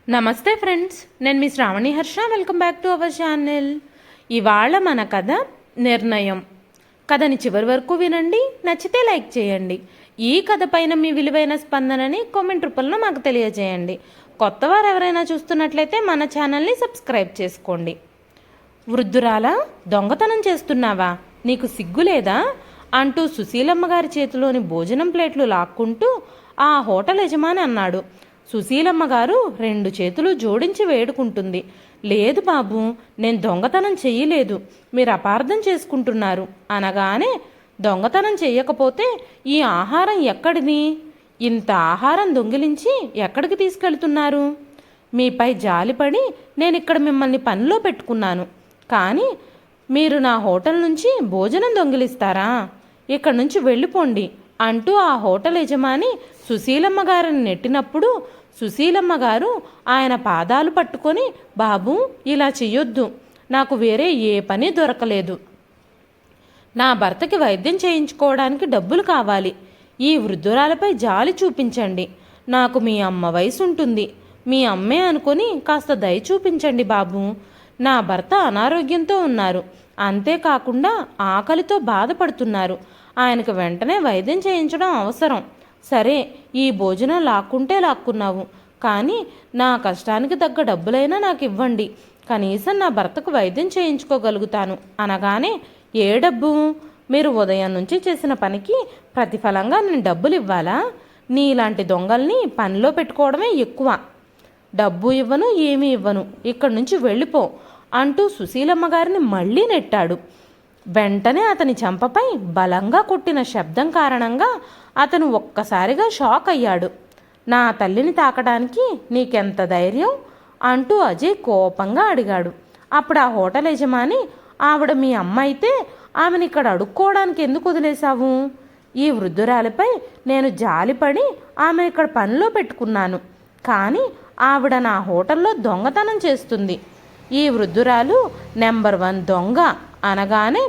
నమస్తే ఫ్రెండ్స్, నేను మీ Sravani Harsha. Welcome back to our channel. ఇవాళ మన కథ నిర్ణయం. కథని చివరి వరకు వినండి, నచ్చితే లైక్ చేయండి. ఈ కథ పైన మీ విలువైన స్పందనని కామెంట్ రూపంలో మాకు తెలియజేయండి. కొత్తవారు ఎవరైనా చూస్తున్నట్లయితే మన ఛానల్ని సబ్స్క్రైబ్ చేసుకోండి. వృద్ధురాలా, దొంగతనం చేస్తున్నావా? నీకు సిగ్గులేదా? అంటూ సుశీలమ్మ గారి చేతిలోని భోజనం ప్లేట్లు లాక్కుంటూ ఆ హోటల్ యజమాని అన్నాడు. సుశీలమ్మ గారు 2 చేతులు జోడించి వేడుకుంటుంది. లేదు బాబు, నేను దొంగతనం చెయ్యలేదు, మీరు అపార్థం చేసుకుంటున్నారు అనగానే, దొంగతనం చెయ్యకపోతే ఈ ఆహారం ఎక్కడిది? ఇంత ఆహారం దొంగిలించి ఎక్కడికి తీసుకెళ్తున్నారు? మీపై జాలిపడి నేను ఇక్కడ మిమ్మల్ని పనిలో పెట్టుకున్నాను, కానీ మీరు నా హోటల్ నుంచి భోజనం దొంగిలిస్తారా? ఇక్కడి నుంచి వెళ్ళిపోండి అంటూ ఆ హోటల్ యజమాని సుశీలమ్మ గారిని నెట్టినప్పుడు సుశీలమ్మ గారు ఆయన పాదాలు పట్టుకొని, బాబు ఇలా చెయ్యొద్దు, నాకు వేరే ఏ పని దొరకలేదు, నా భర్తకి వైద్యం చేయించుకోవడానికి డబ్బులు కావాలి, ఈ వృద్ధురాలపై జాలి చూపించండి, నాకు మీ అమ్మ వయసు ఉంటుంది, మీ అమ్మే అనుకొని కాస్త దయ చూపించండి బాబు, నా భర్త అనారోగ్యంతో ఉన్నారు, అంతేకాకుండా ఆకలితో బాధపడుతున్నారు, ఆయనకు వెంటనే వైద్యం చేయించడం అవసరం. సరే, ఈ భోజనం లాక్కుంటే లాక్కున్నావు, కానీ నా కష్టానికి తగ్గ డబ్బులైనా నాకు ఇవ్వండి, కనీసం నా భర్తకు వైద్యం చేయించుకోగలుగుతాను అనగానే, ఏ డబ్బు? మీరు ఉదయం నుంచి చేసిన పనికి ప్రతిఫలంగా నేను డబ్బులు ఇవ్వాలా? నీలాంటి దొంగల్ని పనిలో పెట్టుకోవడమే ఎక్కువ. డబ్బు ఇవ్వను, ఏమీ ఇవ్వను, ఇక్కడి నుంచి వెళ్ళిపో అంటూ సుశీలమ్మ గారిని మళ్ళీ నెట్టాడు. వెంటనే అతని చెంపపై బలంగా కొట్టిన శబ్దం కారణంగా అతను ఒక్కసారిగా షాక్ అయ్యాడు. నా తల్లిని తాకడానికి నీకెంత ధైర్యం అంటూ అజయ్ కోపంగా అడిగాడు. అప్పుడు ఆ హోటల్ యజమాని, ఆవిడ మీ అమ్మ అయితే ఆమెను ఇక్కడ అడుక్కోవడానికి ఎందుకు వదిలేశావు? ఈ వృద్ధురాలిపై నేను జాలిపడి ఆమెను ఇక్కడ పనిలో పెట్టుకున్నాను, కానీ ఆవిడ నా హోటల్లో దొంగతనం చేస్తుంది. ఈ వృద్ధురాలు నెంబర్ 1 దొంగ అనగానే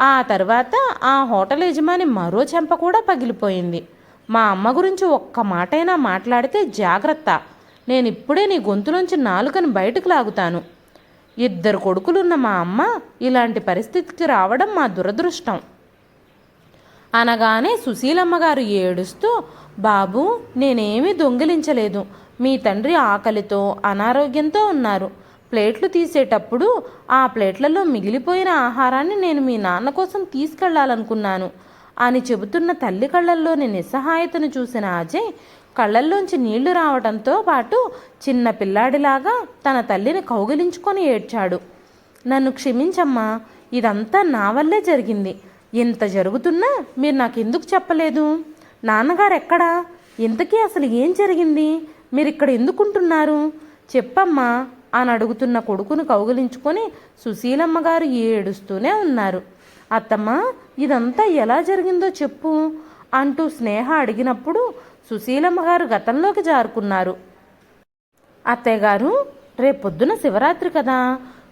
ఆ తర్వాత ఆ హోటల్ యజమాని మరో చెంప కూడా పగిలిపోయింది. మా అమ్మ గురించి ఒక్క మాటైనా మాట్లాడితే జాగ్రత్త, నేను ఇప్పుడే నీ గొంతులోంచి నాలుకను బయటకు లాగుతాను. 2 కొడుకులున్న మా అమ్మ ఇలాంటి పరిస్థితికి రావడం మా దురదృష్టం అనగానే సుశీలమ్మ గారు ఏడుస్తూ, బాబు, నేనేమీ దొంగిలించలేదు, మీ తండ్రి ఆకలితో అనారోగ్యంతో ఉన్నారు, ప్లేట్లు తీసేటప్పుడు ఆ ప్లేట్లలో మిగిలిపోయిన ఆహారాన్ని నేను మీ నాన్న కోసం తీసుకెళ్లాలనుకున్నాను అని చెబుతున్న తల్లి కళ్ళల్లోని నిస్సహాయతను చూసిన అజయ్ కళ్ళల్లోంచి నీళ్లు రావడంతో పాటు చిన్న పిల్లాడిలాగా తన తల్లిని కౌగిలించుకొని ఏడ్చాడు. నన్ను క్షమించమ్మా, ఇదంతా నా వల్లే జరిగింది, ఇంత జరుగుతున్నా మీరు నాకెందుకు చెప్పలేదు? నాన్నగారు ఎక్కడా? ఇంతకీ అసలు ఏం జరిగింది? మీరు ఇక్కడ ఎందుకుంటున్నారు? చెప్పమ్మా అని అడుగుతున్న కొడుకును కౌగిలించుకొని సుశీలమ్మ గారు ఏడుస్తూనే ఉన్నారు. అత్తమ్మ, ఇదంతా ఎలా జరిగిందో చెప్పు అంటూ స్నేహ అడిగినప్పుడు సుశీలమ్మ గారు గతంలోకి జారుకున్నారు. అత్తయ్య గారు, రేపొద్దున శివరాత్రి కదా,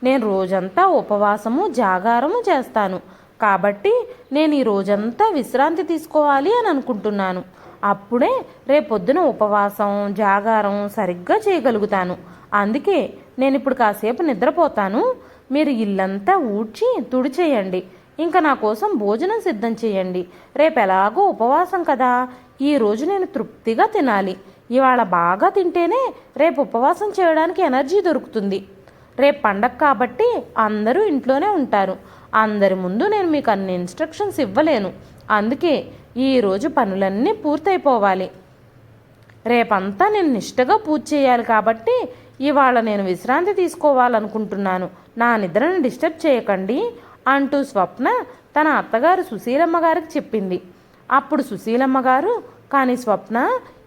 నేను రోజంతా ఉపవాసము జాగారము చేస్తాను, కాబట్టి నేను ఈ రోజంతా విశ్రాంతి తీసుకోవాలి అని అనుకుంటున్నాను. అప్పుడే రేపొద్దున ఉపవాసం జాగారం సరిగ్గా చేయగలుగుతాను. అందుకే నేను ఇప్పుడు కాసేపు నిద్రపోతాను. మీరు ఇల్లంతా ఊడ్చి తుడిచేయండి, ఇంకా నా కోసం భోజనం సిద్ధం చేయండి. రేపు ఎలాగో ఉపవాసం కదా, ఈరోజు నేను తృప్తిగా తినాలి. ఇవాళ బాగా తింటేనే రేపు ఉపవాసం చేయడానికి ఎనర్జీ దొరుకుతుంది. రేపు పండగ కాబట్టి అందరూ ఇంట్లోనే ఉంటారు. అందరి ముందు నేను మీకు అన్ని ఇన్స్ట్రక్షన్స్ ఇవ్వలేను, అందుకే ఈరోజు పనులన్నీ పూర్తయిపోవాలి. రేపంతా నేను నిష్టగా పూజ చేయాలి కాబట్టి ఇవాళ నేను విశ్రాంతి తీసుకోవాలనుకుంటున్నాను, నా నిద్రను డిస్టర్బ్ చేయకండి అంటూ స్వప్న తన అత్తగారు సుశీలమ్మ గారికి చెప్పింది. అప్పుడు సుశీలమ్మ గారు, కానీ స్వప్న,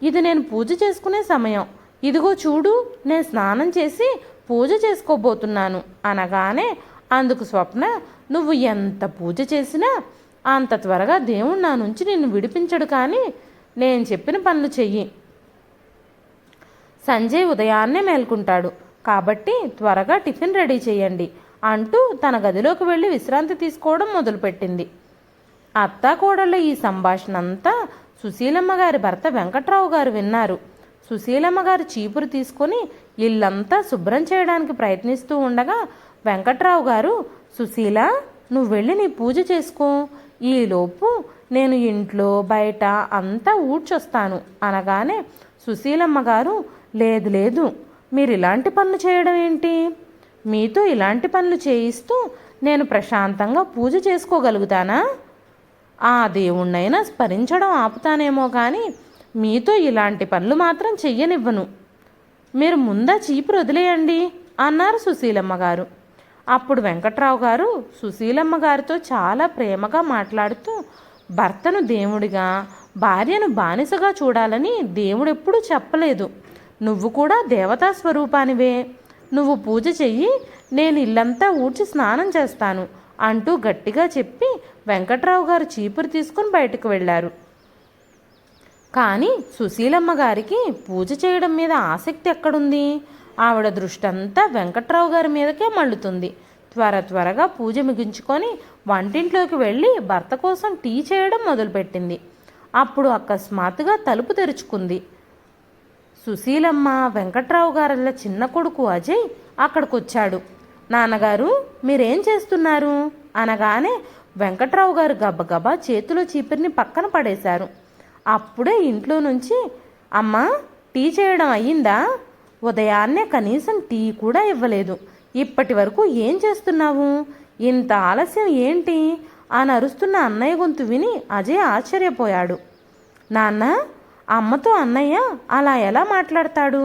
ఇది నేను పూజ చేసుకునే సమయం, ఇదిగో చూడు, నేను స్నానం చేసి పూజ చేసుకోబోతున్నాను అనగానే అందుకు స్వప్న, నువ్వు ఎంత పూజ చేసినా అంత త్వరగా దేవుడు నా నుంచి నిన్ను విడిపించడు, కానీ నేను చెప్పిన పనులు చెయ్యి. సంజయ్ ఉదయాన్నే మేల్కుంటాడు, కాబట్టి త్వరగా టిఫిన్ రెడీ చేయండి అంటూ తన గదిలోకి వెళ్ళి విశ్రాంతి తీసుకోవడం మొదలుపెట్టింది. అత్తా కోడళ్ళ ఈ సంభాషణ అంతా సుశీలమ్మ గారి భర్త వెంకట్రావు గారు విన్నారు. సుశీలమ్మ గారు చీపురు తీసుకొని ఇల్లంతా శుభ్రం చేయడానికి ప్రయత్నిస్తూ ఉండగా వెంకట్రావు గారు, సుశీల, నువ్వు వెళ్ళి నీ పూజ చేసుకో, ఈలోపు నేను ఇంట్లో బయట అంతా ఊడ్చొస్తాను అనగానే సుశీలమ్మ గారు, లేదు లేదు, మీరు ఇలాంటి పనులు చేయడం ఏంటి? మీతో ఇలాంటి పనులు చేయిస్తూ నేను ప్రశాంతంగా పూజ చేసుకోగలుగుతానా? ఆ దేవుణ్ణైనా స్మరించడం ఆపుతానేమో కానీ మీతో ఇలాంటి పనులు మాత్రం చెయ్యనివ్వను. మీరు ముందా చీపురు వదిలేయండి అన్నారు సుశీలమ్మ గారు. అప్పుడు వెంకట్రావు గారు సుశీలమ్మ గారితో చాలా ప్రేమగా మాట్లాడుతూ, భర్తను దేవుడిగా, భార్యను బానిసగా చూడాలని దేవుడెప్పుడూ చెప్పలేదు. నువ్వు కూడా దేవతా స్వరూపానివే. నువ్వు పూజ చెయ్యి, నేను ఇల్లంతా ఊడ్చి స్నానం చేస్తాను అంటూ గట్టిగా చెప్పి వెంకట్రావు గారు చీపురు తీసుకుని బయటకు వెళ్ళారు. కానీ సుశీలమ్మ గారికి పూజ చేయడం మీద ఆసక్తి ఎక్కడుంది? ఆవిడ దృష్టి అంతా వెంకట్రావు గారి మీదకే మళ్ళుతుంది. త్వరగా పూజ ముగించుకొని వంటింట్లోకి వెళ్ళి భర్త కోసం టీ చేయడం మొదలుపెట్టింది. అప్పుడు అకస్మాత్తుగా తలుపు తెరుచుకుంది. సుశీలమ్మ, వెంకట్రావు గారల్ల చిన్న కొడుకు అజయ్ అక్కడికొచ్చాడు. నాన్నగారు, మీరేం చేస్తున్నారు అనగానే వెంకట్రావు గారు గబగబా చేతిలో చీపిరిని పక్కన పడేశారు. అప్పుడే ఇంట్లో నుంచి, అమ్మా, టీ చేయడం అయ్యిందా? ఉదయాన్నే కనీసం టీ కూడా ఇవ్వలేదు. ఇప్పటి వరకు ఏం చేస్తున్నావు? ఇంత ఆలస్యం ఏంటి అని అరుస్తున్న అన్నయ్య గొంతు విని అజయ్ ఆశ్చర్యపోయాడు. నాన్న, అమ్మతో అన్నయ్య అలా ఎలా మాట్లాడతాడు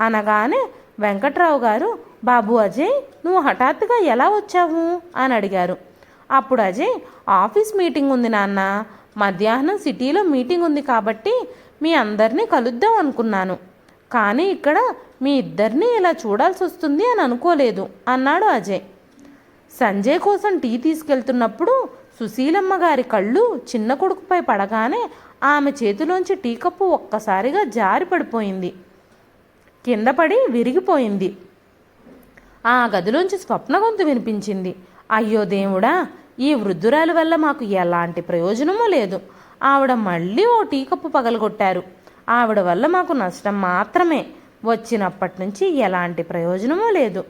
అనగానే వెంకట్రావు గారు, బాబు అజయ్, నువ్వు హఠాత్తుగా ఎలా వచ్చావు అని అడిగారు. అప్పుడు అజయ్, ఆఫీస్ మీటింగ్ ఉంది నాన్న, మధ్యాహ్నం సిటీలో మీటింగ్ ఉంది కాబట్టి మీ అందరినీ కలుద్దాం అనుకున్నాను. కానీ ఇక్కడ మీ ఇద్దరినీ ఇలా చూడాల్సి వస్తుంది అని అనుకోలేదు అన్నాడు అజయ్. సంజయ్ కోసం టీ తీసుకెళ్తున్నప్పుడు సుశీలమ్మ గారి కళ్ళు చిన్న కొడుకుపై పడగానే ఆమె చేతిలోంచి టీ కప్పు ఒక్కసారిగా జారి పడిపోయింది. కింద పడి విరిగిపోయింది. ఆ గదిలోంచి స్వప్న గొంతు వినిపించింది. అయ్యో దేవుడా, ఈ వృద్ధురాలి వల్ల మాకు ఎలాంటి ప్రయోజనమూ లేదు. ఆవిడ మళ్ళీ ఓ టీ కప్పు పగలగొట్టారు. ఆవిడ వల్ల మాకు నష్టం మాత్రమే. వచ్చినప్పటి నుంచి ఎలాంటి ప్రయోజనమూ లేదు.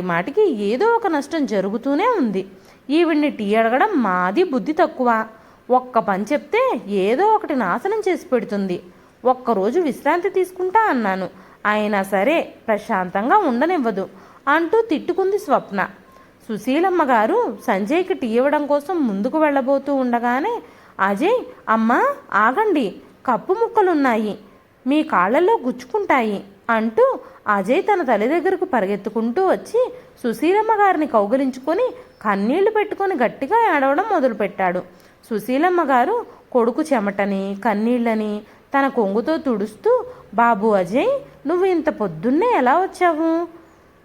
మాటికి ఏదో ఒక నష్టం జరుగుతూనే ఉంది. ఈవిడ్ని టీ అడగడం మాది బుద్ధి తక్కువ. ఒక్క పని చెప్తే ఏదో ఒకటి నాశనం చేసి పెడుతుంది. ఒక్కరోజు విశ్రాంతి తీసుకుంటా అన్నాను, అయినా సరే ప్రశాంతంగా ఉండనివ్వదు అంటూ తిట్టుకుంది స్వప్న. సుశీలమ్మ గారు సంజయ్కి టీ ఇవ్వడం కోసం ముందుకు వెళ్ళబోతూ ఉండగానే అజయ్, అమ్మా, ఆగండి, కప్పు ముక్కలున్నాయి, మీ కాళ్ళల్లో గుచ్చుకుంటాయి అంటూ అజయ్ తన తల్లి దగ్గరకు పరిగెత్తుకుంటూ వచ్చి సుశీలమ్మ గారిని కౌగిలించుకొని కన్నీళ్లు పెట్టుకొని గట్టిగా ఏడవడం మొదలుపెట్టాడు. సుశీలమ్మ గారు కొడుకు చెమటని కన్నీళ్ళని తన కొంగుతో తుడుస్తూ, బాబు అజయ్, నువ్వు ఇంత పొద్దున్నే ఎలా వచ్చావు?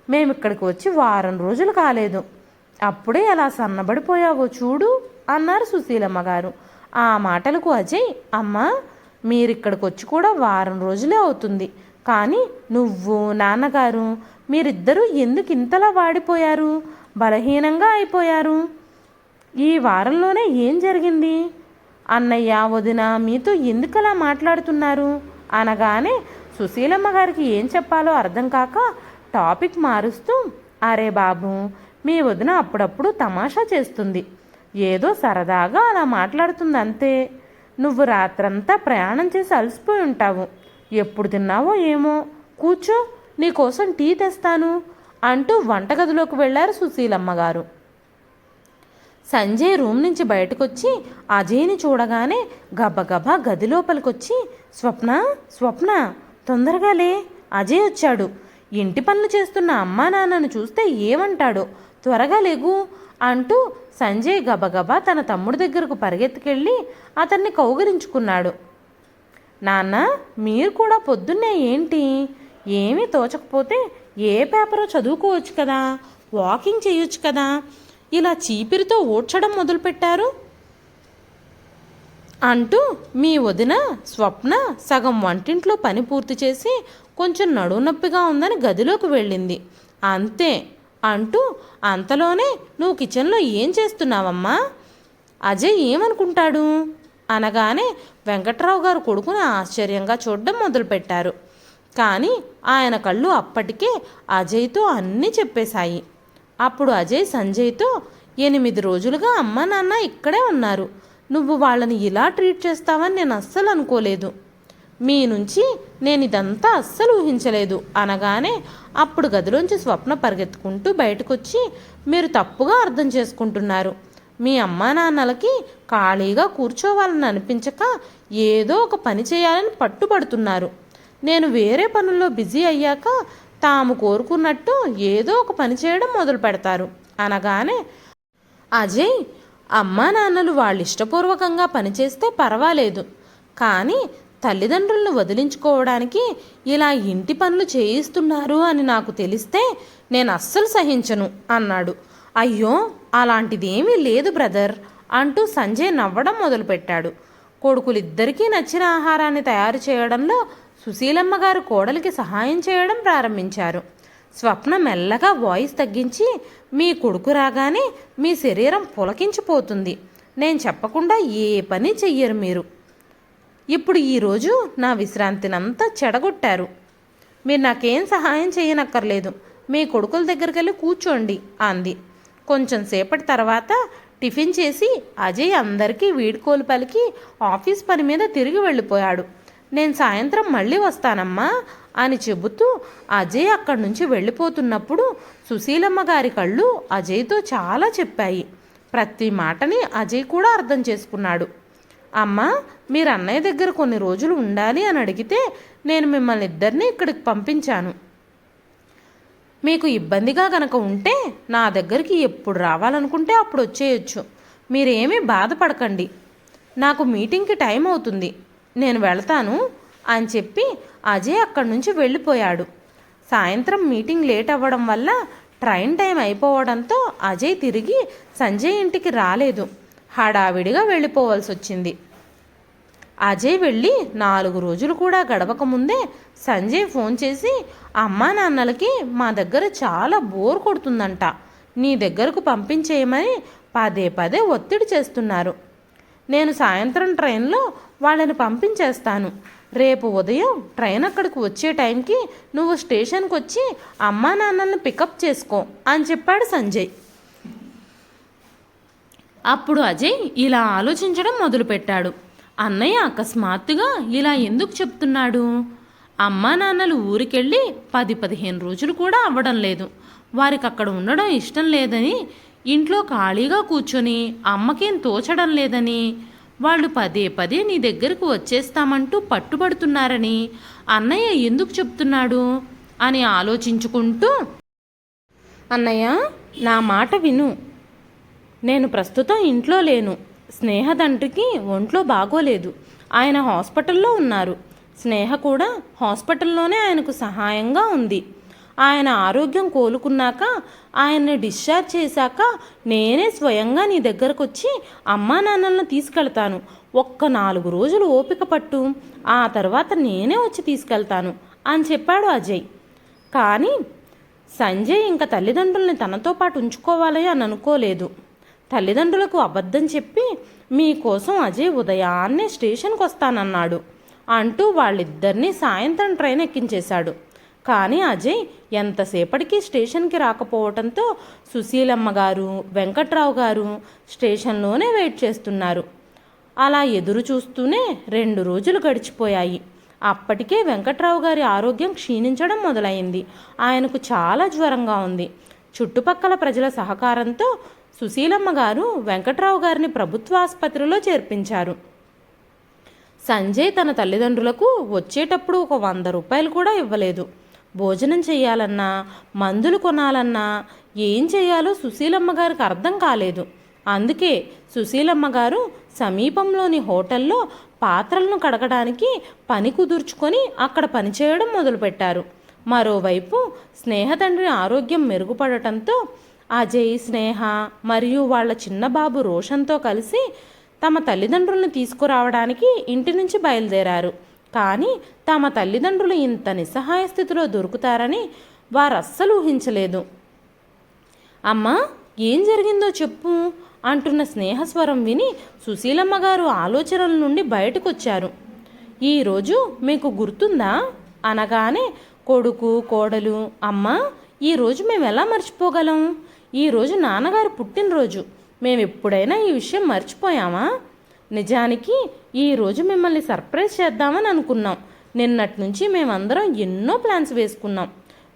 మేమిక్కడికి వచ్చి వారం రోజులు కాలేదు. అప్పుడే ఎలా సన్నబడిపోయావో చూడు అన్నారు సుశీలమ్మ గారు. ఆ మాటలకు అజయ్, అమ్మా, మీరిక్కడికి వచ్చి కూడా వారం రోజులే అవుతుంది, కానీ నువ్వు, నాన్నగారు, మీరిద్దరూ ఎందుకు ఇంతలా వాడిపోయారు, బలహీనంగా అయిపోయారు? ఈ వారంలోనే ఏం జరిగింది? అన్నయ్య, వదిన మీతో ఎందుకలా మాట్లాడుతున్నారు అనగానే సుశీలమ్మ గారికి ఏం చెప్పాలో అర్థం కాక టాపిక్ మారుస్తూ, అరే బాబు, మీ వదిన అప్పుడప్పుడు తమాషా చేస్తుంది, ఏదో సరదాగా అలా మాట్లాడుతుంది అంతే. నువ్వు రాత్రంతా ప్రయాణం చేసి అలసిపోయి ఉంటావు. ఎప్పుడు తిన్నావో ఏమో, కూర్చో, నీకోసం టీ తెస్తాను అంటూ వంటగదిలోకి వెళ్ళారు సుశీలమ్మ గారు. సంజయ్ రూమ్ నుంచి బయటకొచ్చి అజయ్ని చూడగానే గబగబా గది లోపలికొచ్చి, స్వప్న, స్వప్న, తొందరగా లే, అజయ్ వచ్చాడు. ఇంటి పనులు చేస్తున్న అమ్మా నాన్నను చూస్తే ఏమంటాడో, త్వరగా లేగు అంటూ సంజయ్ గబగబా తన తమ్ముడి దగ్గరకు పరిగెత్తుకెళ్ళి అతన్ని కౌగిలించుకున్నాడు. నాన్న, మీరు కూడా పొద్దున్నే ఏంటి, ఏమీ తోచకపోతే ఏ పేపరో చదువుకోవచ్చు కదా, వాకింగ్ చేయొచ్చు కదా, ఇలా చీపిరితో ఊడ్చడం మొదలుపెట్టారు అంటూ మీ వదిన స్వప్న సగం వంటింట్లో పని పూర్తి చేసి కొంచెం నడుము నొప్పిగా ఉందని గదిలోకి వెళ్ళింది. అంతే అంటూ, అంతలోనే నువ్వు కిచెన్లో ఏం చేస్తున్నావమ్మా, అజయ్ ఏమనుకుంటాడు అనగానే వెంకట్రావు గారు కొడుకుని ఆశ్చర్యంగా చూడడం మొదలుపెట్టారు. కానీ ఆయన కళ్ళు అప్పటికే అజయ్తో అన్నీ చెప్పేశాయి. అప్పుడు అజయ్ సంజయ్తో, 8 రోజులుగా అమ్మ నాన్న ఇక్కడే ఉన్నారు, నువ్వు వాళ్ళని ఇలా ట్రీట్ చేస్తావని నేను అస్సలు అనుకోలేదు, మీ నుంచి నేను ఇదంతా అస్సలు ఊహించలేదు అనగానే అప్పుడు గదిలోంచి స్వప్న పరిగెత్తుకుంటూ బయటకొచ్చి, మీరు తప్పుగా అర్థం చేసుకుంటున్నారు, మీ అమ్మా నాన్నలకి ఖాళీగా కూర్చోవాలని అనిపించక ఏదో ఒక పని చేయాలని పట్టుబడుతున్నారు, నేను వేరే పనుల్లో బిజీ అయ్యాక తాము కోరుకున్నట్టు ఏదో ఒక పని చేయడం మొదలు పెడతారు అనగానే అజయ్, అమ్మా నాన్నలు వాళ్ళు ఇష్టపూర్వకంగా పనిచేస్తే పర్వాలేదు, కానీ తల్లిదండ్రులను వదిలించుకోవడానికి ఇలా ఇంటి పనులు చేయిస్తున్నారు అని నాకు తెలిస్తే నేను అస్సలు సహించను అన్నాడు. అయ్యో అలాంటిదేమీ లేదు బ్రదర్ అంటూ సంజయ్ నవ్వడం మొదలుపెట్టాడు. కొడుకులిద్దరికీ నచ్చిన ఆహారాన్ని తయారు చేయడంలో సుశీలమ్మ గారు కోడలికి సహాయం చేయడం ప్రారంభించారు. స్వప్న మెల్లగా వాయిస్ తగ్గించి, మీ కొడుకు రాగానే మీ శరీరం పులకించిపోతుంది, నేను చెప్పకుండా ఏ పని చెయ్యరు మీరు, ఇప్పుడు ఈరోజు నా విశ్రాంతినంతా చెడగొట్టారు, మీరు నాకేం సహాయం చేయనక్కర్లేదు, మీ కొడుకుల దగ్గరికి వెళ్ళి కూర్చోండి అంది. కొంచెం సేపటి తర్వాత టిఫిన్ చేసి అజయ్ అందరికీ వీడ్కోలు పలికి ఆఫీస్ పని మీద తిరిగి వెళ్ళిపోయాడు. నేను సాయంత్రం మళ్ళీ వస్తానమ్మా అని చెబుతూ అజయ్ అక్కడి నుంచి వెళ్ళిపోతున్నప్పుడు సుశీలమ్మ గారి కళ్ళు అజయ్తో చాలా చెప్పాయి. ప్రతి మాటని అజయ్ కూడా అర్థం చేసుకున్నాడు. అమ్మ, మీరు అన్నయ్య దగ్గర కొన్ని రోజులు ఉండాలి అని అడిగితే నేను మిమ్మల్ని ఇద్దరిని ఇక్కడికి పంపించాను, మీకు ఇబ్బందిగా గనక ఉంటే నా దగ్గరికి ఎప్పుడు రావాలనుకుంటే అప్పుడు వచ్చేయచ్చు, మీరేమీ బాధపడకండి, నాకు మీటింగ్కి టైం అవుతుంది, నేను వెళతాను అని చెప్పి అజయ్ అక్కడి నుంచి వెళ్ళిపోయాడు. సాయంత్రం మీటింగ్ లేట్ అవ్వడం వల్ల ట్రైన్ టైం అయిపోవడంతో అజయ్ తిరిగి సంజయ్ ఇంటికి రాలేదు. హడావిడిగా వెళ్ళిపోవాల్సి వచ్చింది. అజయ్ వెళ్ళి 4 రోజులు కూడా గడవకముందే సంజయ్ ఫోన్ చేసి, అమ్మా నాన్నలకి మా దగ్గర చాలా బోర్ కొడుతుందంట, నీ దగ్గరకు పంపించేయమని పదే పదే ఒత్తిడి చేస్తున్నారు, నేను సాయంత్రం ట్రైన్లో వాళ్ళని పంపించేస్తాను, రేపు ఉదయం ట్రైన్ అక్కడికి వచ్చే టైంకి నువ్వు స్టేషన్కి వచ్చి అమ్మా నాన్నల్ని పికప్ చేసుకో అని చెప్పాడు సంజయ్. అప్పుడు అజయ్ ఇలా ఆలోచించడం మొదలుపెట్టాడు. అన్నయ్య అకస్మాత్తుగా ఇలా ఎందుకు చెప్తున్నాడు? అమ్మా నాన్నలు ఊరికెళ్ళి 10-15 రోజులు కూడా అవ్వడం లేదు, వారికి అక్కడ ఉండడం ఇష్టం లేదని, ఇంట్లో ఖాళీగా కూర్చొని అమ్మకేం తోచడం లేదని, వాళ్ళు పదే పదే నీ దగ్గరకు వచ్చేస్తామంటూ పట్టుబడుతున్నారని అన్నయ్య ఎందుకు చెప్తున్నాడు అని ఆలోచించుకుంటూ, అన్నయ్య నా మాట విను, నేను ప్రస్తుతం ఇంట్లో లేను, స్నేహదండ్రికి ఒంట్లో బాగోలేదు, ఆయన హాస్పిటల్లో ఉన్నారు, స్నేహ కూడా హాస్పిటల్లోనే ఆయనకు సహాయంగా ఉంది, ఆయన ఆరోగ్యం కోలుకున్నాక ఆయన్ని డిశ్చార్జ్ చేశాక నేనే స్వయంగా నీ దగ్గరకు వచ్చి అమ్మా నాన్నలను తీసుకెళ్తాను, ఒక్క 4 రోజులు ఓపిక పట్టు, ఆ తర్వాత నేనే వచ్చి తీసుకెళ్తాను అని చెప్పాడు అజయ్. కానీ సంజయ్ ఇంకా తల్లిదండ్రుల్ని తనతో పాటు ఉంచుకోవాలి అని అనుకోలేదు. తల్లిదండ్రులకు అబద్ధం చెప్పి మీకోసం అజయ్ ఉదయాన్నే స్టేషన్కి వస్తానన్నాడు అంటూ వాళ్ళిద్దరినీ సాయంత్రం ట్రైన్ ఎక్కించేశాడు. కానీ అజయ్ ఎంతసేపటికి స్టేషన్కి రాకపోవడంతో సుశీలమ్మ గారు, వెంకట్రావు గారు స్టేషన్లోనే వెయిట్ చేస్తున్నారు. అలా ఎదురు చూస్తూనే 2 రోజులు గడిచిపోయాయి. అప్పటికే వెంకట్రావు గారి ఆరోగ్యం క్షీణించడం మొదలైంది. ఆయనకు చాలా జ్వరంగా ఉంది. చుట్టుపక్కల ప్రజల సహకారంతో సుశీలమ్మ గారు వెంకట్రావు గారిని ప్రభుత్వ ఆసుపత్రిలో చేర్పించారు. సంజయ్ తన తల్లిదండ్రులకు వచ్చేటప్పుడు ఒక 100 రూపాయలు కూడా ఇవ్వలేదు. భోజనం చేయాలన్నా, మందులు కొనాలన్నా ఏం చేయాలో సుశీలమ్మ గారికి అర్థం కాలేదు. అందుకే సుశీలమ్మ గారు సమీపంలోని హోటల్లో పాత్రలను కడగడానికి పని కుదుర్చుకొని అక్కడ పనిచేయడం మొదలుపెట్టారు. మరోవైపు స్నేహ తండ్రి ఆరోగ్యం మెరుగుపడటంతో అజయ్, స్నేహ మరియు వాళ్ళ చిన్నబాబు రోషన్తో కలిసి తమ తల్లిదండ్రులను తీసుకురావడానికి ఇంటి నుంచి బయలుదేరారు. కానీ తమ తల్లిదండ్రులు ఇంత నిస్సహాయ స్థితిలో దొరుకుతారని వారు అస్సలు ఊహించలేదు. అమ్మా, ఏం జరిగిందో చెప్పు అంటున్న స్నేహస్వరం విని సుశీలమ్మ గారు ఆలోచనల నుండి బయటకు వచ్చారు. ఈరోజు మీకు గుర్తుందా, అనగానే కొడుకు కోడలు, అమ్మా ఈరోజు మేము ఎలా మర్చిపోగలం? ఈరోజు నాన్నగారు పుట్టినరోజు, మేము ఎప్పుడైనా ఈ విషయం మర్చిపోయామా? నిజానికి ఈరోజు మిమ్మల్ని సర్ప్రైజ్ చేద్దామని అనుకున్నాం. నిన్నటి నుంచి మేమందరం ఎన్నో ప్లాన్స్ వేసుకున్నాం.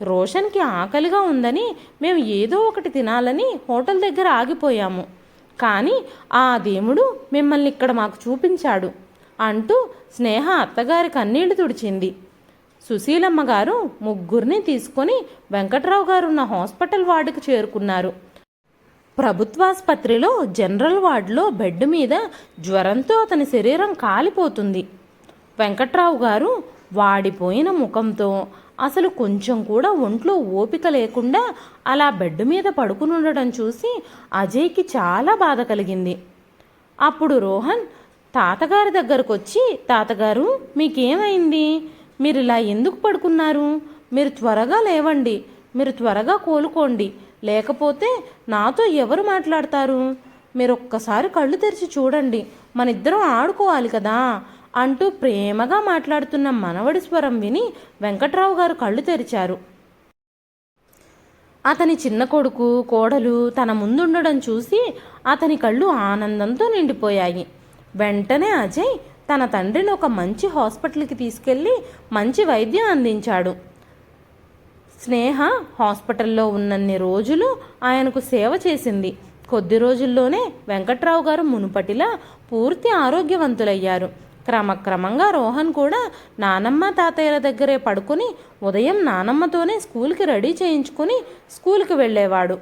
రోషన్కి ఆకలిగా ఉందని మేము ఏదో ఒకటి తినాలని హోటల్ దగ్గర ఆగిపోయాము. కానీ ఆ దేవుడు మిమ్మల్ని ఇక్కడ మాకు చూపించాడు అంటూ స్నేహ అత్తగారి కన్నీళ్లు తుడిచింది. సుశీలమ్మ గారు ముగ్గురిని తీసుకొని వెంకట్రావు గారు ఉన్న హాస్పిటల్ వార్డుకు చేరుకున్నారు. ప్రభుత్వాసుపత్రిలో జనరల్ వార్డులో బెడ్ మీద జ్వరంతో అతని శరీరం కాలిపోతుంది. వెంకట్రావు గారు వాడిపోయిన ముఖంతో, అసలు కొంచెం కూడా ఒంట్లో ఓపిక లేకుండా అలా బెడ్ మీద పడుకుని ఉండడం చూసి అజయ్కి చాలా బాధ కలిగింది. అప్పుడు రోహన్ తాతగారి దగ్గరకు వచ్చి, తాతగారు మీకేమైంది? మీరు ఇలా ఎందుకు పడుకున్నారు? మీరు త్వరగా లేవండి, మీరు త్వరగా కోలుకోండి, లేకపోతే నాతో ఎవరు మాట్లాడతారు? మీరు ఒక్కసారి కళ్ళు తెరిచి చూడండి, మనిద్దరం ఆడుకోవాలి కదా అంటూ ప్రేమగా మాట్లాడుతున్న మనవడి స్వరం విని వెంకట్రావు గారు కళ్ళు తెరిచారు. అతని చిన్న కొడుకు కోడలు తన ముందుండడం చూసి అతని కళ్ళు ఆనందంతో నిండిపోయాయి. వెంటనే అజయ్ తన తండ్రిని ఒక మంచి హాస్పిటల్కి తీసుకెళ్ళి మంచి వైద్యం అందించాడు. స్నేహ హాస్పిటల్లో ఉన్నన్ని రోజులు ఆయనకు సేవ చేసింది. కొద్ది రోజుల్లోనే వెంకట్రావు గారు మునుపటిలా పూర్తి ఆరోగ్యవంతులయ్యారు. క్రమక్రమంగా రోహన్ కూడా నానమ్మ తాతయ్యల దగ్గరే పడుకుని ఉదయం నానమ్మతోనే స్కూల్కి రెడీ చేయించుకుని స్కూల్కి వెళ్ళేవాడు.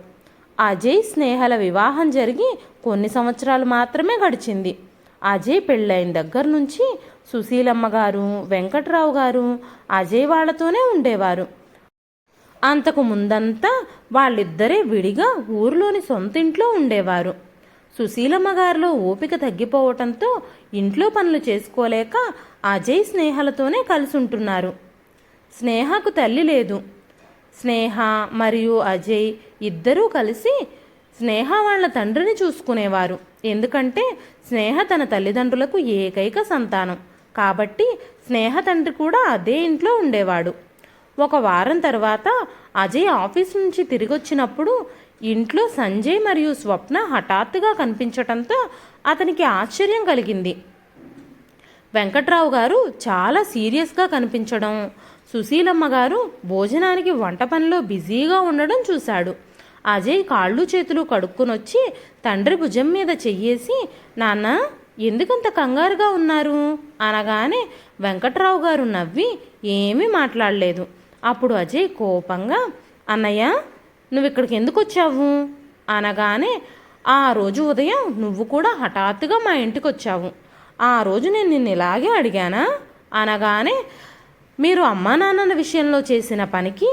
అజయ్ స్నేహల వివాహం జరిగి కొన్ని సంవత్సరాలు మాత్రమే గడిచింది. అజయ్ పెళ్ళైన దగ్గర నుంచి సుశీలమ్మ గారు, వెంకట్రావు గారు అజయ్ వాళ్లతోనే ఉండేవారు. అంతకు ముందంతా వాళ్ళిద్దరే విడిగా ఊరిలోని సొంత ఇంట్లో ఉండేవారు. సుశీలమ్మ గారిలో ఓపిక తగ్గిపోవటంతో ఇంట్లో పనులు చేసుకోలేక అజయ్ స్నేహలతోనే కలిసి ఉంటున్నారు. స్నేహకు తల్లి లేదు. స్నేహ మరియు అజయ్ ఇద్దరూ కలిసి స్నేహ వాళ్ళ తండ్రిని చూసుకునేవారు. ఎందుకంటే స్నేహ తన తల్లిదండ్రులకు ఏకైక సంతానం కాబట్టి స్నేహ తండ్రి కూడా అదే ఇంట్లో ఉండేవాడు. ఒక వారం తర్వాత అజయ్ ఆఫీస్ నుంచి తిరిగొచ్చినప్పుడు ఇంట్లో సంజయ్ మరియు స్వప్న హఠాత్తుగా కనిపించటంతో అతనికి ఆశ్చర్యం కలిగింది. వెంకట్రావు గారు చాలా సీరియస్గా కనిపించడం, సుశీలమ్మ గారు భోజనానికి వంట పనిలో బిజీగా ఉండడం చూశాడు. అజయ్ కాళ్ళు చేతులు కడుక్కునొచ్చి తండ్రి భుజం మీద చెయ్యేసి, నాన్న ఎందుకంత కంగారుగా ఉన్నారు అనగానే వెంకట్రావు గారు నవ్వి ఏమీ మాట్లాడలేదు. అప్పుడు అజయ్ కోపంగా, అన్నయ్య నువ్వు ఇక్కడికి ఎందుకు వచ్చావు అనగానే, ఆ రోజు ఉదయం నువ్వు కూడా హఠాత్తుగా మా ఇంటికి వచ్చావు. ఆ రోజు నేను నిన్ను ఇలాగే అడిగానా అనగానే, మీరు అమ్మా నాన్నల విషయంలో చేసిన పనికి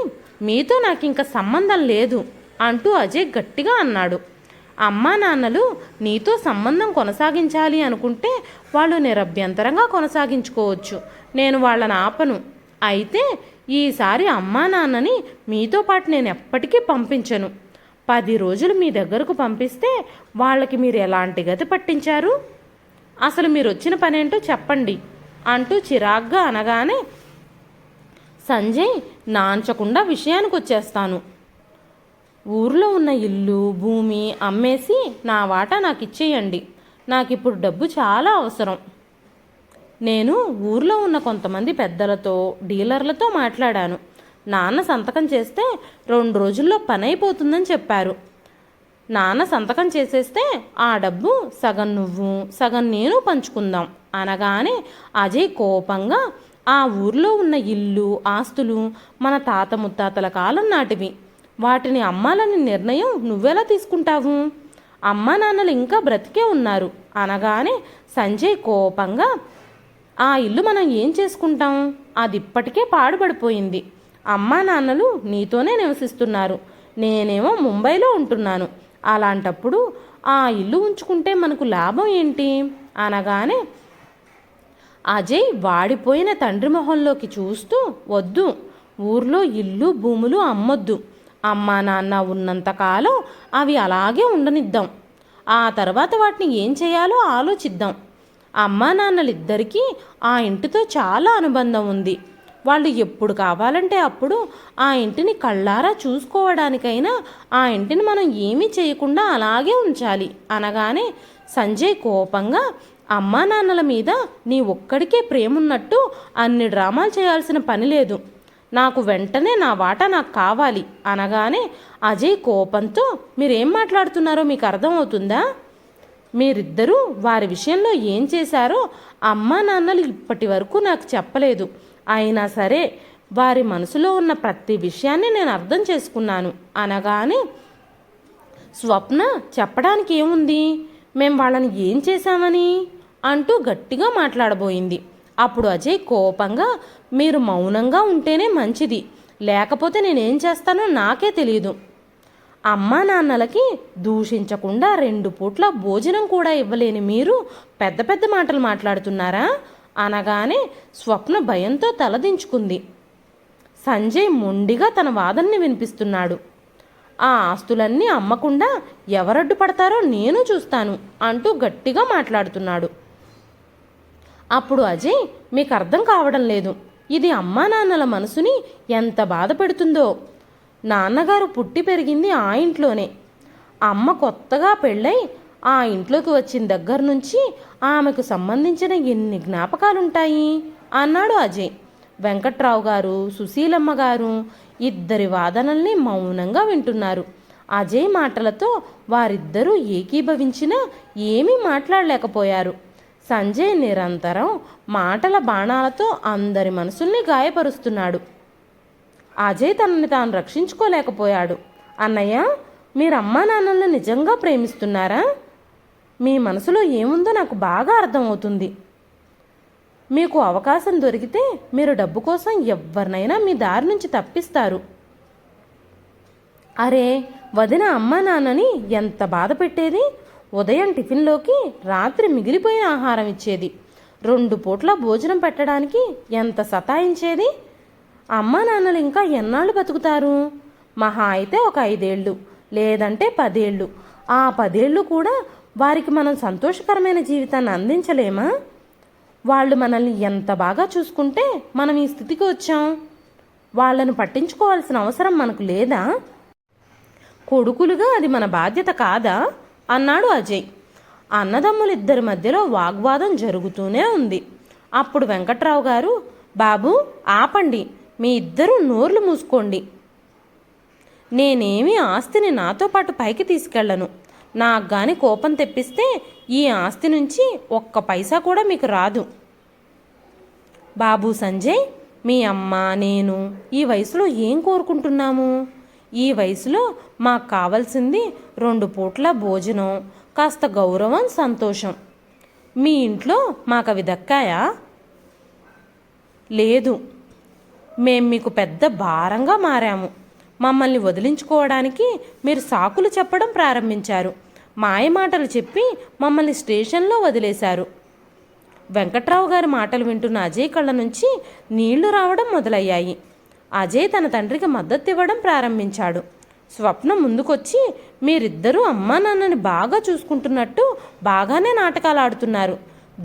మీతో నాకు ఇంకా సంబంధం లేదు అంటూ అజయ్ గట్టిగా అన్నాడు. అమ్మా నాన్నలు నీతో సంబంధం కొనసాగించాలి అనుకుంటే వాళ్ళు నిరభ్యంతరంగా కొనసాగించుకోవచ్చు, నేను వాళ్ళని ఆపను. అయితే ఈసారి అమ్మా నాన్నని మీతో పాటు నేను ఎప్పటికీ పంపించను. 10 రోజులు మీ దగ్గరకు పంపిస్తే వాళ్ళకి మీరు ఎలాంటి గతి పట్టించారు? అసలు మీరు వచ్చిన పనేంటో చెప్పండి అంటూ చిరాగ్గా అనగానే, సంజయ్ నాంచకుండా విషయానికి వచ్చేస్తాను. ఊర్లో ఉన్న ఇల్లు భూమి అమ్మేసి నా వాటా నాకు ఇచ్చేయండి. నాకు ఇప్పుడు డబ్బు చాలా అవసరం. నేను ఊర్లో ఉన్న కొంతమంది పెద్దలతో డీలర్లతో మాట్లాడాను. నాన్న సంతకం చేస్తే 2 రోజుల్లో పని అయిపోతుందని చెప్పారు. నాన్న సంతకం చేసేస్తే ఆ డబ్బు సగం నువ్వు సగం నేను పంచుకుందాం అనగానే అజయ్ కోపంగా, ఆ ఊర్లో ఉన్న ఇల్లు ఆస్తులు మన తాత ముత్తాతల కాలం నాటివి, వాటిని అమ్మాలని నిర్ణయం నువ్వెలా తీసుకుంటావు? అమ్మా నాన్నలు ఇంకా బ్రతికే ఉన్నారు అనగానే సంజయ్ కోపంగా, ఆ ఇల్లు మనం ఏం చేసుకుంటాం? అది ఇప్పటికే పాడుపడిపోయింది. అమ్మా నాన్నలు నీతోనే నివసిస్తున్నారు, నేనేమో ముంబైలో ఉంటున్నాను. అలాంటప్పుడు ఆ ఇల్లు ఉంచుకుంటే మనకు లాభం ఏంటి అనగానే అజయ్ వాడిపోయిన తండ్రి మొహంలోకి చూస్తూ, వద్దు, ఊర్లో ఇల్లు భూములు అమ్మొద్దు. అమ్మా నాన్న ఉన్నంతకాలం అవి అలాగే ఉండనిద్దాం. ఆ తర్వాత వాటిని ఏం చేయాలో ఆలోచిద్దాం. అమ్మా నాన్నలిద్దరికీ ఆ ఇంటితో చాలా అనుబంధం ఉంది. వాళ్ళు ఎప్పుడు కావాలంటే అప్పుడు ఆ ఇంటిని కళ్ళారా చూసుకోవడానికైనా ఆ ఇంటిని మనం ఏమీ చేయకుండా అలాగే ఉంచాలి అనగానే సంజయ్ కోపంగా, అమ్మా నాన్నల మీద నీ ఒక్కడికే ప్రేమున్నట్టు అన్ని డ్రామాలు చేయాల్సిన పని లేదు, నాకు వెంటనే నా వాటా నాకు కావాలి అనగానే అజయ్ కోపంతో, మీరేం మాట్లాడుతున్నారో మీకు అర్థమవుతుందా? మీరిద్దరూ వారి విషయంలో ఏం చేశారో అమ్మా నాన్నలు ఇప్పటి వరకు నాకు చెప్పలేదు. అయినా సరే వారి మనసులో ఉన్న ప్రతి విషయాన్ని నేను అర్థం చేసుకున్నాను అనగానే, స్వప్న చెప్పడానికి ఏముంది, మేం వాళ్ళని ఏం చేశామని అంటూ గట్టిగా మాట్లాడబోయింది. అప్పుడు అజయ్ కోపంగా, మీరు మౌనంగా ఉంటేనే మంచిది, లేకపోతే నేనేం చేస్తానో నాకే తెలియదు. అమ్మా నాన్నలకి దూషించకుండా 2 పూట్ల భోజనం కూడా ఇవ్వలేని మీరు పెద్ద పెద్ద మాటలు మాట్లాడుతున్నారా అనగానే స్వప్న భయంతో తలదించుకుంది. సంజయ్ మొండిగా తన వాదనని వినిపిస్తున్నాడు. ఆ ఆస్తులన్నీ అమ్మకుండా ఎవరడ్డు పడతారో నేను చూస్తాను అంటూ గట్టిగా మాట్లాడుతున్నాడు. అప్పుడు అజయ్, మీకు అర్థం కావడం లేదు, ఇది అమ్మా నాన్నల మనసుని ఎంత బాధ పెడుతుందో. నాన్నగారు పుట్టి పెరిగింది ఆ ఇంట్లోనే. అమ్మ కొత్తగా పెళ్ళై ఆ ఇంట్లోకి వచ్చిన దగ్గర నుంచి ఆమెకు సంబంధించిన ఎన్ని జ్ఞాపకాలుంటాయి అన్నాడు అజయ్. వెంకట్రావు గారు, సుశీలమ్మ గారు ఇద్దరి వాదనల్ని మౌనంగా వింటున్నారు. అజయ్ మాటలతో వారిద్దరూ ఏకీభవించినా ఏమీ మాట్లాడలేకపోయారు. సంజయ్ నిరంతరం మాటల బాణాలతో అందరి మనసుల్ని గాయపరుస్తున్నాడు. అజయ్ తనని తాను రక్షించుకోలేకపోయాడు. అన్నయ్య, మీరు అమ్మా నాన్నలను నిజంగా ప్రేమిస్తున్నారా? మీ మనసులో ఏముందో నాకు బాగా అర్థమవుతుంది. మీకు అవకాశం దొరికితే మీరు డబ్బు కోసం ఎవరినైనా మీ దారి నుంచి తప్పిస్తారు. అరే, వదిన అమ్మా నాన్నని ఎంత బాధ పెట్టేది. ఉదయం టిఫిన్లోకి రాత్రి మిగిలిపోయిన ఆహారం ఇచ్చేది. 2 పూట్ల భోజనం పెట్టడానికి ఎంత సతాయించేది. అమ్మా నాన్నలు ఇంకా ఎన్నాళ్ళు బతుకుతారు? మహా అయితే ఒక 5 ఏళ్ళు, లేదంటే 10 ఏళ్ళు. ఆ 10 ఏళ్ళు కూడా వారికి మనం సంతోషకరమైన జీవితాన్ని అందించలేమా? వాళ్ళు మనల్ని ఎంత బాగా చూసుకుంటే మనం ఈ స్థితికి వచ్చాం. వాళ్ళను పట్టించుకోవాల్సిన అవసరం మనకు లేదా? కొడుకులుగా అది మన బాధ్యత కాదా అన్నాడు అజయ్. అన్నదమ్ములిద్దరి మధ్యలో వాగ్వాదం జరుగుతూనే ఉంది. అప్పుడు వెంకట్రావు గారు, బాబు ఆపండి, మీ ఇద్దరూ నోర్లు మూసుకోండి. నేనేమీ ఆస్తిని నాతో పాటు పైకి తీసుకెళ్లను. నాకు గాని కోపం తెప్పిస్తే ఈ ఆస్తి నుంచి ఒక్క పైసా కూడా మీకు రాదు. బాబు సంజయ్, మీ అమ్మ నేను ఈ వయసులో ఏం కోరుకుంటున్నాము? ఈ వయసులో మాకు కావాల్సింది 2 పూట్ల భోజనం, కాస్త గౌరవం, సంతోషం. మీ ఇంట్లో మాకు అవి దక్కాయా? లేదు. మేం మీకు పెద్ద భారంగా మారాము. మమ్మల్ని వదిలించుకోవడానికి మీరు సాకులు చెప్పడం ప్రారంభించారు. మాయమాటలు చెప్పి మమ్మల్ని స్టేషన్లో వదిలేశారు. వెంకట్రావు గారి మాటలు వింటున్న అజయ్ కళ్ళ నుంచి నీళ్లు రావడం మొదలయ్యాయి. అజయ్ తన తండ్రికి మద్దతు ఇవ్వడం ప్రారంభించాడు. స్వప్న ముందుకొచ్చి, మీరిద్దరూ అమ్మా నాన్నని బాగా చూసుకుంటున్నట్టు బాగానే నాటకాలు ఆడుతున్నారు.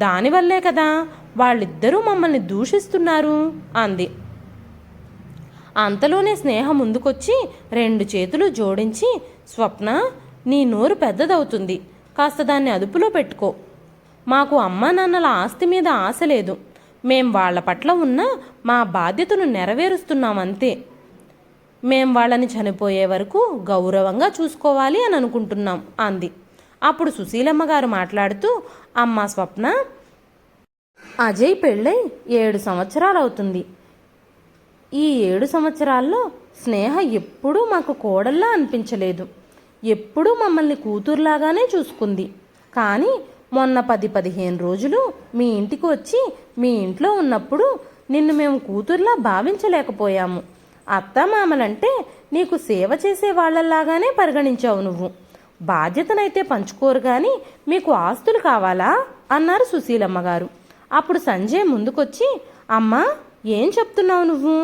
దానివల్లే కదా వాళ్ళిద్దరూ మమ్మల్ని దూషిస్తున్నారు అంది. అంతలోనే స్నేహ ముందుకొచ్చి 2 చేతులు జోడించి, స్వప్న, నీ నోరు పెద్దదవుతుంది, కాస్త దాన్ని అదుపులో పెట్టుకో. మాకు అమ్మా నాన్నల ఆస్తి మీద ఆశ లేదు. మేం వాళ్ల పట్ల ఉన్న మా బాధ్యతను నెరవేరుస్తున్నామంతే. మేం వాళ్ళని చనిపోయే వరకు గౌరవంగా చూసుకోవాలి అని అనుకుంటున్నాం అంది. అప్పుడు సుశీలమ్మ గారు మాట్లాడుతూ, అమ్మా స్వప్న, అజయ్ పెళ్ళై 7 సంవత్సరాలు అవుతుంది. ఈ 7 సంవత్సరాల్లో స్నేహ ఎప్పుడూ మాకు కోడల్లా అనిపించలేదు. ఎప్పుడూ మమ్మల్ని కూతురులాగానే చూసుకుంది. కానీ మొన్న 10-15 రోజులు మీ ఇంటికి వచ్చి మీ ఇంట్లో ఉన్నప్పుడు నిన్ను మేము కూతుర్లా భావించలేకపోయాము. అత్తమామలంటే నీకు సేవ చేసే వాళ్ళలాగానే పరిగణించావు నువ్వు. బాధ్యతనైతే పంచుకోరు కానీ మీకు ఆస్తులు కావాలా అన్నారు సుశీలమ్మ గారు. అప్పుడు సంజయ్ ముందుకొచ్చి, అమ్మా, ఏం చెప్తున్నావు నువ్వు?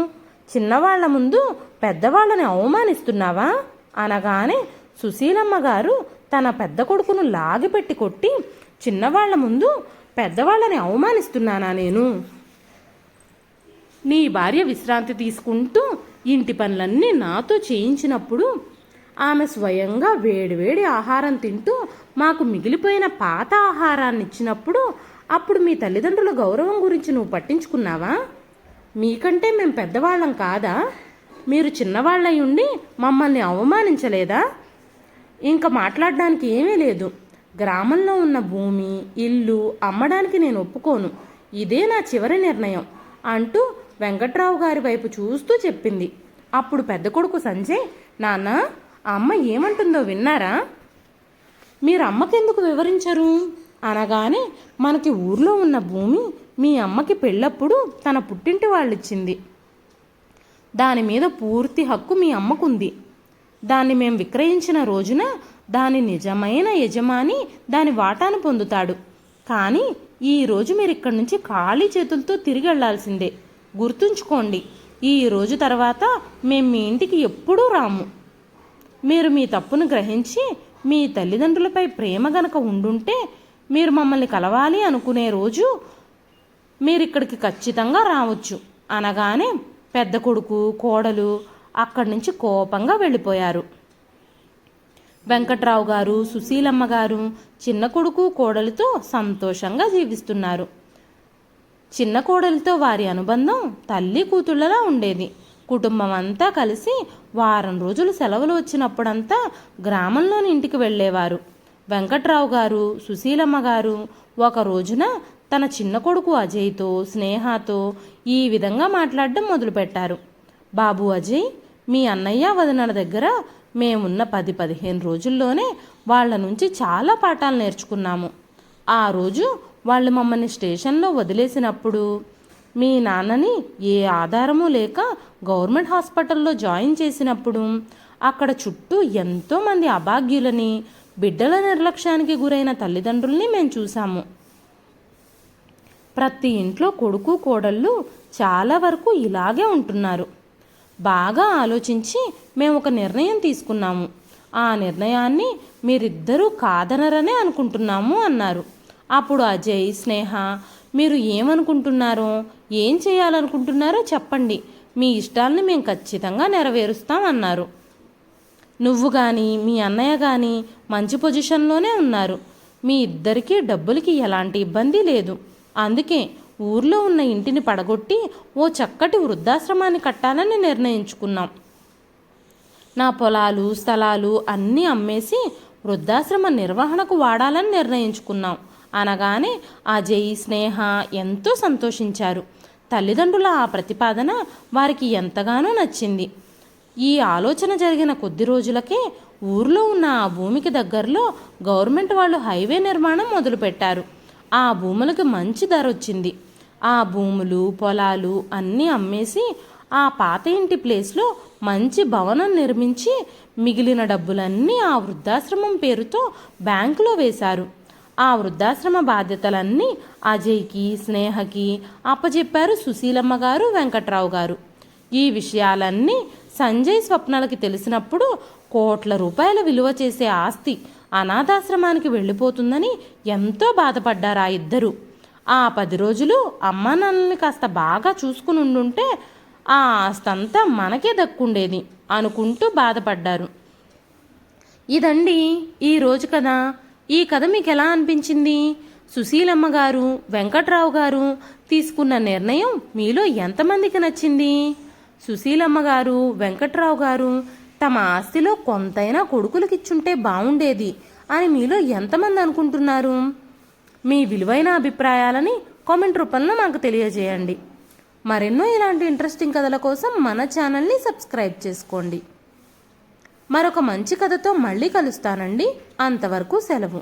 చిన్నవాళ్ల ముందు పెద్దవాళ్ళని అవమానిస్తున్నావా అనగానే సుశీలమ్మ గారు తన పెద్ద కొడుకును లాగిపెట్టి కొట్టి, చిన్నవాళ్ల ముందు పెద్దవాళ్ళని అవమానిస్తున్నానా నేను? నీ భార్య విశ్రాంతి తీసుకుంటూ ఇంటి పనులన్నీ నాతో చేయించినప్పుడు, ఆమె స్వయంగా వేడివేడి ఆహారం తింటూ మాకు మిగిలిపోయిన పాత ఆహారాన్ని ఇచ్చినప్పుడు, అప్పుడు మీ తల్లిదండ్రుల గౌరవం గురించి నువ్వు పట్టించుకున్నావా? మీకంటే మేము పెద్దవాళ్ళం కాదా? మీరు చిన్నవాళ్ళై ఉండి మమ్మల్ని అవమానించలేదా? ఇంకా మాట్లాడడానికి ఏమీ లేదు. గ్రామంలో ఉన్న భూమి, ఇల్లు అమ్మడానికి నేను ఒప్పుకోను. ఇదే నా చివరి నిర్ణయం అంటూ వెంకట్రావు గారి వైపు చూస్తూ చెప్పింది. అప్పుడు పెద్ద కొడుకు సంజయ్, నాన్న, ఆ అమ్మ ఏమంటుందో విన్నారా? మీరు అమ్మకెందుకు వివరించరు అనగానే, మనకి ఊర్లో ఉన్న భూమి మీ అమ్మకి పెళ్ళప్పుడు తన పుట్టింటి వాళ్ళిచ్చింది. దాని మీద పూర్తి హక్కు మీ అమ్మకుంది. దాన్ని మేము విక్రయించిన రోజున దాని నిజమైన యజమాని దాని వాటాను పొందుతాడు. కానీ ఈరోజు మీరు ఇక్కడి నుంచి ఖాళీ చేతులతో తిరిగి వెళ్లాల్సిందే. గుర్తుంచుకోండి, ఈ రోజు తర్వాత మేము మీ ఇంటికి ఎప్పుడూ రాము. మీరు మీ తప్పును గ్రహించి మీ తల్లిదండ్రులపై ప్రేమ గనక ఉండుంటే మీరు మమ్మల్ని కలవాలి అనుకునే రోజు మీరిక్కడికి ఖచ్చితంగా రావచ్చు అనగానే పెద్ద కొడుకు, కోడలు అక్కడి నుంచి కోపంగా వెళ్ళిపోయారు. వెంకట్రావు గారు, సుశీలమ్మ గారు చిన్న కొడుకు, కోడలితో సంతోషంగా జీవిస్తున్నారు. చిన్న కోడలితో వారి అనుబంధం తల్లి కూతుళ్ళలా ఉండేది. కుటుంబం అంతా కలిసి వారం రోజులు సెలవులు వచ్చినప్పుడంతా గ్రామంలోని ఇంటికి వెళ్ళేవారు. వెంకట్రావు గారు, సుశీలమ్మ గారు ఒక రోజున తన చిన్న కొడుకు అజయ్తో, స్నేహతో ఈ విధంగా మాట్లాడడం మొదలుపెట్టారు. బాబు అజయ్, మీ అన్నయ్య వదినల దగ్గర మేమున్న 10-15 రోజుల్లోనే వాళ్ళ నుంచి చాలా పాఠాలు నేర్చుకున్నాము. ఆ రోజు వాళ్ళు మమ్మల్ని స్టేషన్లో వదిలేసినప్పుడు మీ నాన్నని ఏ ఆధారమూ లేక గవర్నమెంట్ హాస్పిటల్లో జాయిన్ చేసినప్పుడు అక్కడ చుట్టూ ఎంతోమంది అభాగ్యులని, బిడ్డల నిర్లక్ష్యానికి గురైన తల్లిదండ్రుల్ని మేము చూసాము. ప్రతి ఇంట్లో కొడుకు, కోడళ్ళు చాలా వరకు ఇలాగే ఉంటున్నారు. బాగా ఆలోచించి మేము ఒక నిర్ణయం తీసుకున్నాము. ఆ నిర్ణయాన్ని మీరిద్దరూ కాదనరనే అనుకుంటున్నాము అన్నారు. అప్పుడు అజయ్, స్నేహ, మీరు ఏమనుకుంటున్నారో, ఏం చేయాలనుకుంటున్నారో చెప్పండి. మీ ఇష్టాలని మేము ఖచ్చితంగా నెరవేరుస్తాం అన్నారు. నువ్వు కానీ మీ అన్నయ్య కానీ మంచి పొజిషన్లోనే ఉన్నారు. మీ ఇద్దరికీ డబ్బులకి ఎలాంటి ఇబ్బంది లేదు. అందుకే ఊర్లో ఉన్న ఇంటిని పడగొట్టి ఓ చక్కటి వృద్ధాశ్రమాన్ని కట్టాలని నిర్ణయించుకున్నాం. నా పొలాలు, స్థలాలు అన్నీ అమ్మేసి వృద్ధాశ్రమ నిర్వహణకు వాడాలని నిర్ణయించుకున్నాం అనగానే అజయ్, స్నేహ ఎంతో సంతోషించారు. తల్లిదండ్రుల ఆ ప్రతిపాదన వారికి ఎంతగానో నచ్చింది. ఈ ఆలోచన జరిగిన కొద్ది రోజులకే ఊర్లో ఉన్న ఆ భూమికి దగ్గరలో గవర్నమెంట్ వాళ్ళు హైవే నిర్మాణం మొదలుపెట్టారు. ఆ భూములకు మంచి ధర వచ్చింది. ఆ భూములు, పొలాలు అన్నీ అమ్మేసి ఆ పాత ఇంటి ప్లేస్లో మంచి భవనం నిర్మించి మిగిలిన డబ్బులన్నీ ఆ వృద్ధాశ్రమం పేరుతో బ్యాంకులో వేశారు. ఆ వృద్ధాశ్రమ బాధ్యతలన్నీ అజయ్కి, స్నేహకి అప్పచెప్పారు సుశీలమ్మ గారు, వెంకట్రావు గారు. ఈ విషయాలన్నీ సంజయ్, స్వప్నలకి తెలిసినప్పుడు కోట్ల రూపాయల విలువ చేసే ఆస్తి అనాథాశ్రమానికి వెళ్ళిపోతుందని ఎంతో బాధపడ్డారు ఆ ఇద్దరు. ఆ 10 రోజులు అమ్మా నాన్నల్ని కాస్త బాగా చూసుకుని ఉండుంటే ఆ ఆస్తంతా మనకే దక్కుండేది అనుకుంటూ బాధపడ్డారు. ఇదండి ఈరోజు కథ. ఈ కథ మీకు ఎలా అనిపించింది? సుశీలమ్మ గారు, వెంకట్రావు గారు తీసుకున్న నిర్ణయం మీలో ఎంతమందికి నచ్చింది? సుశీలమ్మ గారు, వెంకట్రావు గారు తమ ఆస్తిలో కొంతైనా కొడుకులకిచ్చుంటే బాగుండేది అని మీలో ఎంతమంది అనుకుంటున్నారు? మీ విలువైన అభిప్రాయాలని కామెంట్ రూపంలో మాకు తెలియజేయండి. మరెన్నో ఇలాంటి ఇంట్రెస్టింగ్ కథల కోసం మన ఛానల్ని సబ్స్క్రైబ్ చేసుకోండి. మరొక మంచి కథతో మళ్ళీ కలుస్తానండి. అంతవరకు సెలవు.